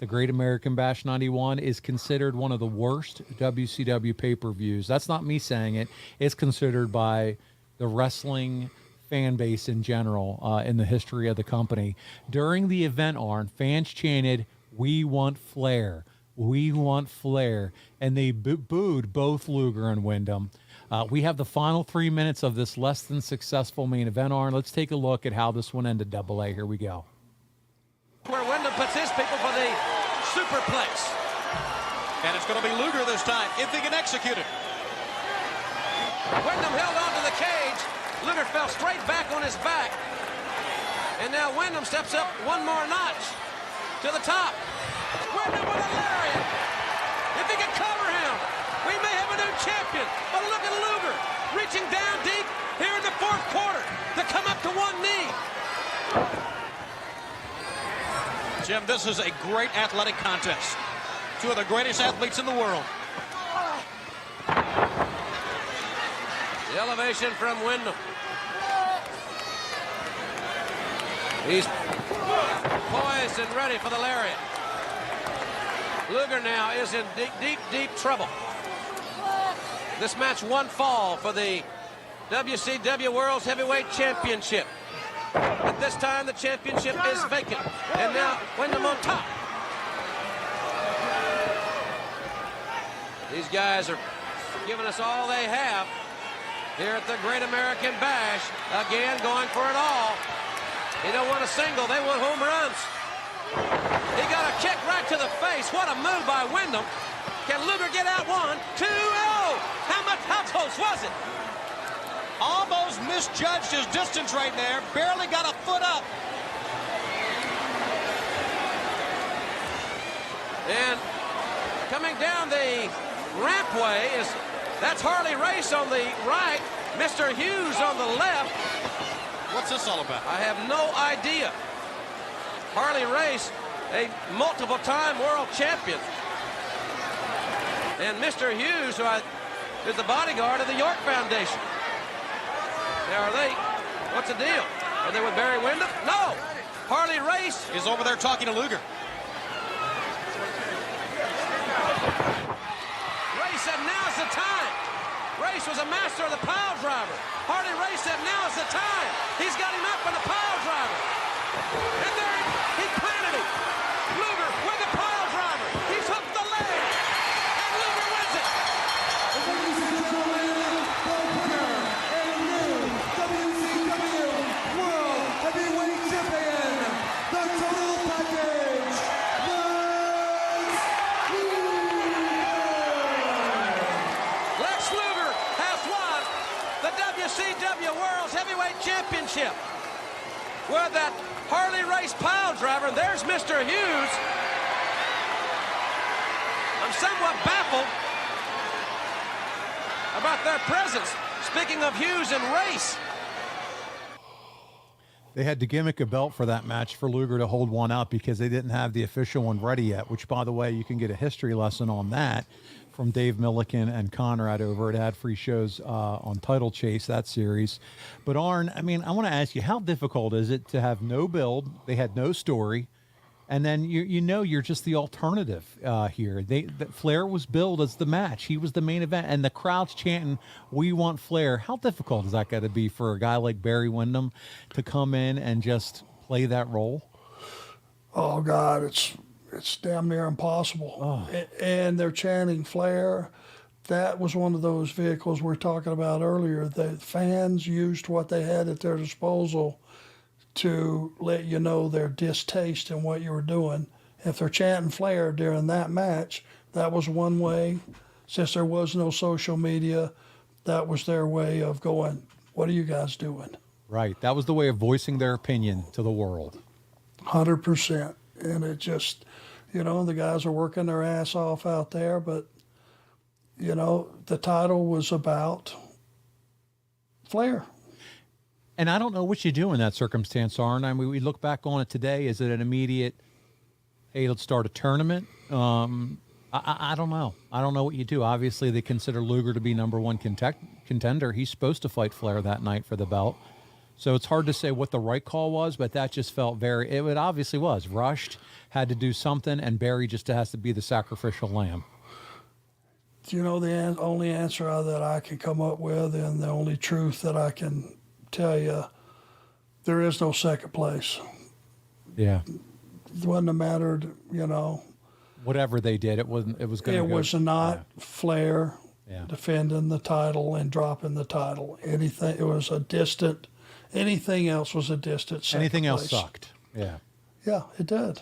the Great American Bash 91 is considered one of the worst WCW pay-per-views. That's not me saying it. It's considered by the wrestling fan base in general in the history of the company. During the event, Arn, fans chanted, "We want Flair. We want Flair." And they booed both Luger and Windham. We have the final 3 minutes of this less than successful main event, Arn. Let's take a look at how this one ended, Double A. Here we go. Where Windham puts his people for the superplex. And it's going to be Luger this time, if he can execute it. Windham held on to the cage. Luger fell straight back on his back. And now Windham steps up one more notch to the top. Windham with a lariat. If he can cover him, we may have a new champion. But look at Luger reaching down deep here in the fourth quarter to come up to one knee. Jim, this is a great athletic contest. Two of the greatest athletes in the world. The elevation from Windham. He's poised and ready for the lariat. Luger now is in deep trouble. This match one fall for the WCW World's Heavyweight Championship. At this time, the championship is vacant. And now, Windham on top. These guys are giving us all they have here at the Great American Bash. Again, going for it all. They don't want a single. They want home runs. He got a kick right to the face. What a move by Windham. Can Luger get out? 1, 2, oh! How close was it? Almost misjudged his distance right there. Barely got a foot up. And coming down the rampway that's Harley Race on the right, Mr. Hughes on the left. What's this all about? I have no idea. Harley Race, a multiple-time world champion. And Mr. Hughes, who is the bodyguard of the York Foundation. Now, what's the deal? Are they with Barry Windham? No! Harley Race is over there talking to Luger. Race said, now's the time. Race was a master of the pile driver. Harley Race said, now's the time. He's got him up on the pile driver. And there he planted him. Luger with the pile driver. He's hooked the leg. And Luger wins it. Ladies and gentlemen, the winner and new WCW World Heavyweight Champion, the Total Package, Lex Luger has won the WCW World's Heavyweight Championship with that Harley Race pile driver. And there's Mr. Hughes. I'm somewhat baffled about their presence. Speaking of Hughes and Race. They had to gimmick a belt for that match for Luger to hold one out because they didn't have the official one ready yet, which, by the way, you can get a history lesson on that from Dave Milliken and Conrad over at Ad Free Shows on Title Chase, that series. But, Arn, I mean, I want to ask you, how difficult is it to have no build? They had no story. And then, you're just the alternative here. Flair was billed as the match. He was the main event. And the crowd's chanting, "We want Flair." How difficult is that got to be for a guy like Barry Windham to come in and just play that role? Oh, God, it's damn near impossible. Oh. And they're chanting Flair. That was one of those vehicles we were talking about earlier. The fans used what they had at their disposal to let you know their distaste in what you were doing. If they're chanting Flair during that match, that was one way. Since there was no social media, that was their way of going, what are you guys doing? Right. That was the way of voicing their opinion to the world. 100%. And it just, the guys are working their ass off out there, but, the title was about Flair. And I don't know what you do in that circumstance, Arn. I mean, we look back on it today. Is it an immediate, hey, let's start a tournament? I don't know. I don't know what you do. Obviously, they consider Luger to be number one contender. He's supposed to fight Flair that night for the belt. So it's hard to say what the right call was, but that just felt it obviously was rushed, had to do something, and Barry just has to be the sacrificial lamb. You know, the only answer that I can come up with, and the only truth that I can tell you, there is no second place. Yeah. It wasn't a matter, you know. Whatever they did, it was going to It was not Flair Yeah. defending the title and dropping the title. Anything, it was a distant, anything else was a distant second Anything else place. sucked. Yeah. Yeah, it did.